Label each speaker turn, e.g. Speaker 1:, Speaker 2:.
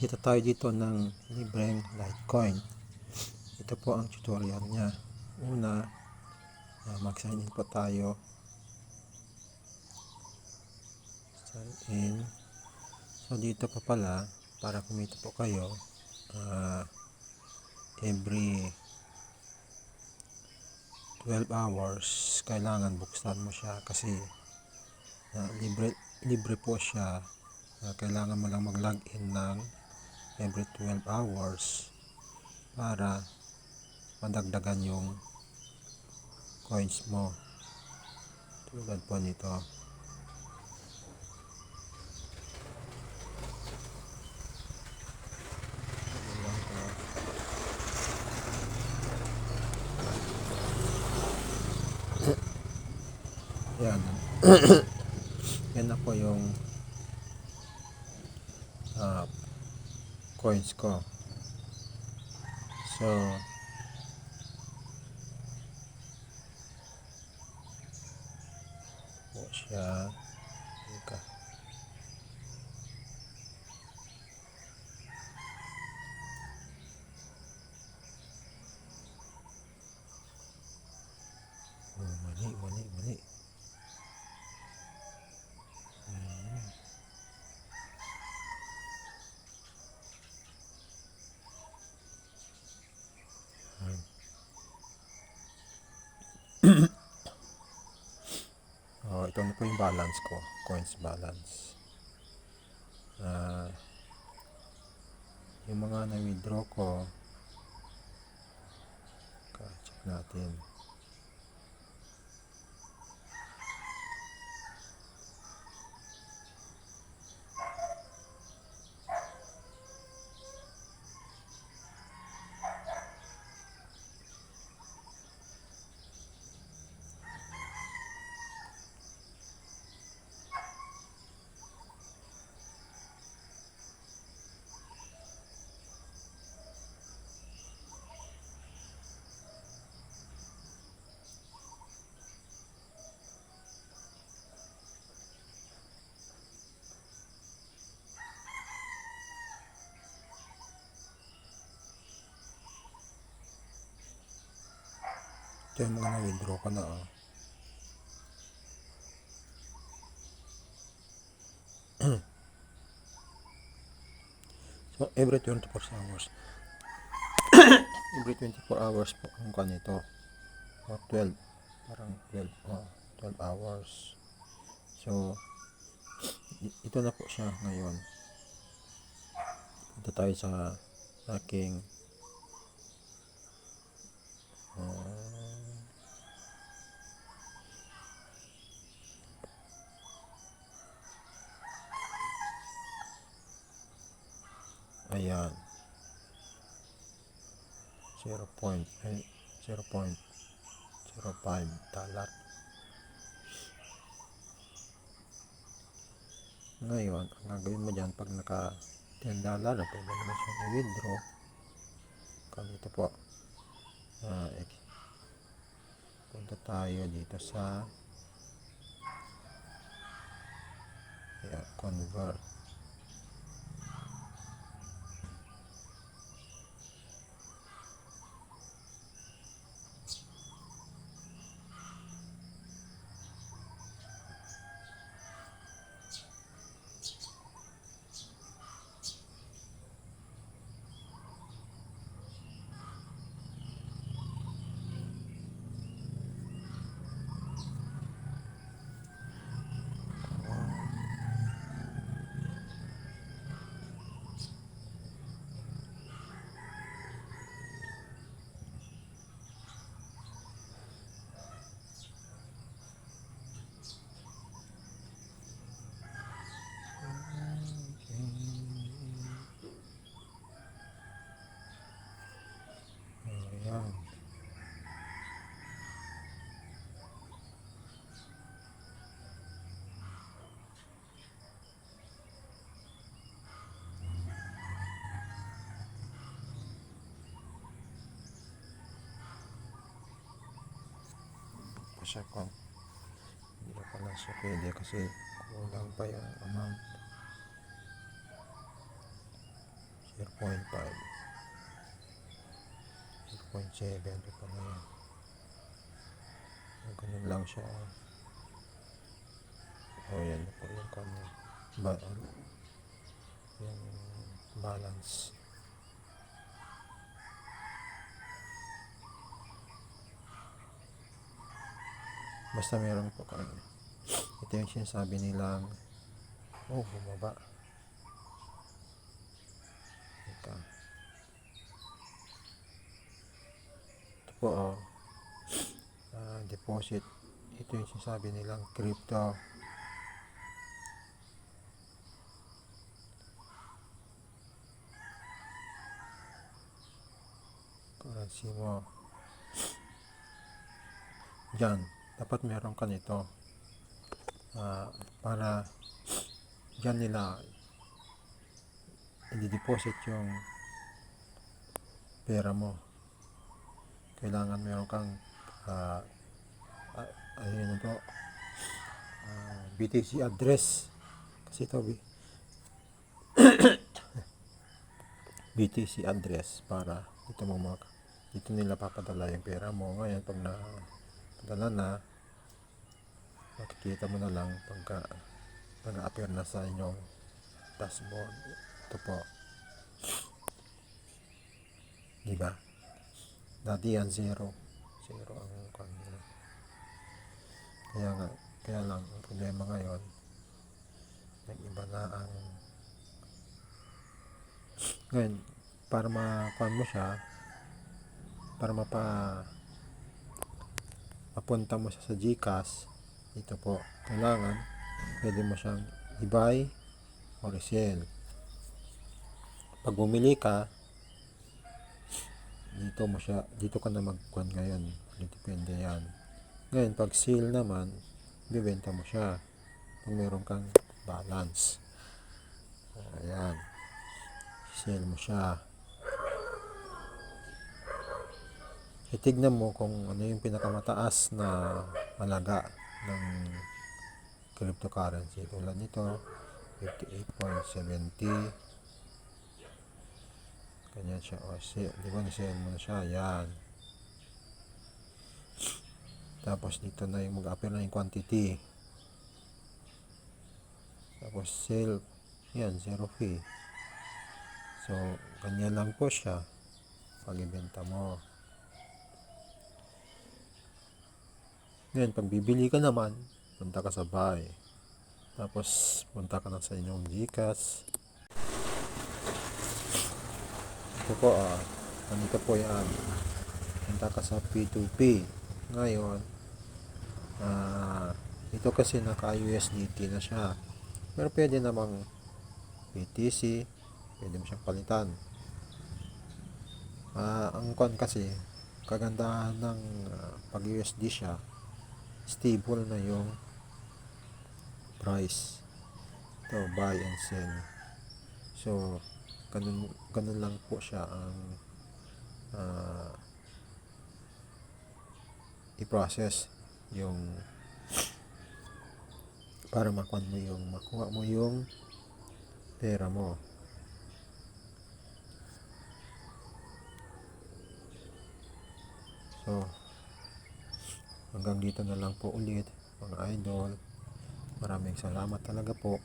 Speaker 1: Kita tayo dito ng libreng Litecoin. Ito po ang tutorial niya. Una, mag-sign in po tayo. Sign in. So dito pa pala, para kumita po kayo, every 12 hours kailangan buksan mo siya kasi libre po siya. Kailangan mo lang mag-login ng every 12 hours para madagdagan yung coins mo, tulad po nito. Yan. Yan na po yung coins ko. So po siya. Teka. Mali. Ito na po yung balance ko, coins balance. Yung mga na-withdraw ko, check natin. Ito yung mga na-withdraw ko na. So every 24 hours every 24 hours po ang kanito, or 12, parang 12 hours. So ito na po siya ngayon. Punta tayo sa aking ayan, 0.05 dollar. Ngayon, ang gagawin mo dyan, pag naka $10 na, pwede naman siya i-withdraw. Ganito po. Punta tayo dito sa convert. Ayan. Siya ko. Hindi na pala siya pwede kasi kulang pa yung amount. 0.5, 0.7 ito pa ngayon. Ganun lang siya. Yan na po yung kanya yung balance. Basta meron po kami. Ito yung sinasabi nilang bumaba. Ito po deposit. Ito yung sinasabi nilang crypto. Currency mo. Diyan, dapat meron ka nito. Para diyan nila i-deposit yung pera mo. Kailangan meron kang ayun ito, BTC address. Kasi ito BTC address para dito nila papadala yung pera mo. Ngayon pag napadala na, makikita mo na lang pagka nag-appear na sa inyong dashboard. Ito po, diba? Dati yan zero ang kanila. Kaya lang ang problema ngayon, nag-iba na ang ngayon. Para makuha mo siya, para mapunta mo siya sa GCash, ito po, kailangan pwede mo siyang i-buy or i-sell. Pag bumili ka, dito ka na magkuhan ngayon. Depende yan. Ngayon, pag sale naman, bibenta mo siya pag meron kang balance. Ayan, sell mo siya. Itignan mo kung ano yung pinakamataas na halaga ng cryptocurrency. Tulad nito, 58.70. Ganyan siya. Di ba na-sell mo na siya? Yan. Tapos dito na yung mag-appear na yung quantity. Tapos sell. Yan, zero fee. So, ganyan lang po siya pag ibenta mo. Ngayon, pag bibili ka naman, punta ka sa buy. Tapos, punta ka na sa inyong GCash. Ito po, ganito po yan. Punta ka sa P2P. Ngayon, ito kasi naka-USDT na siya. Pero pwede namang BTC, pwede mo siyang palitan. Ang con kasi, kagandahan ng pag USD siya, stable na yung price. Ito, buy and sell. So, ganun lang po siya ang i-process yung para makuha mo yung pera mo. So, hanggang dito na lang po ulit mga idol. Maraming salamat talaga po.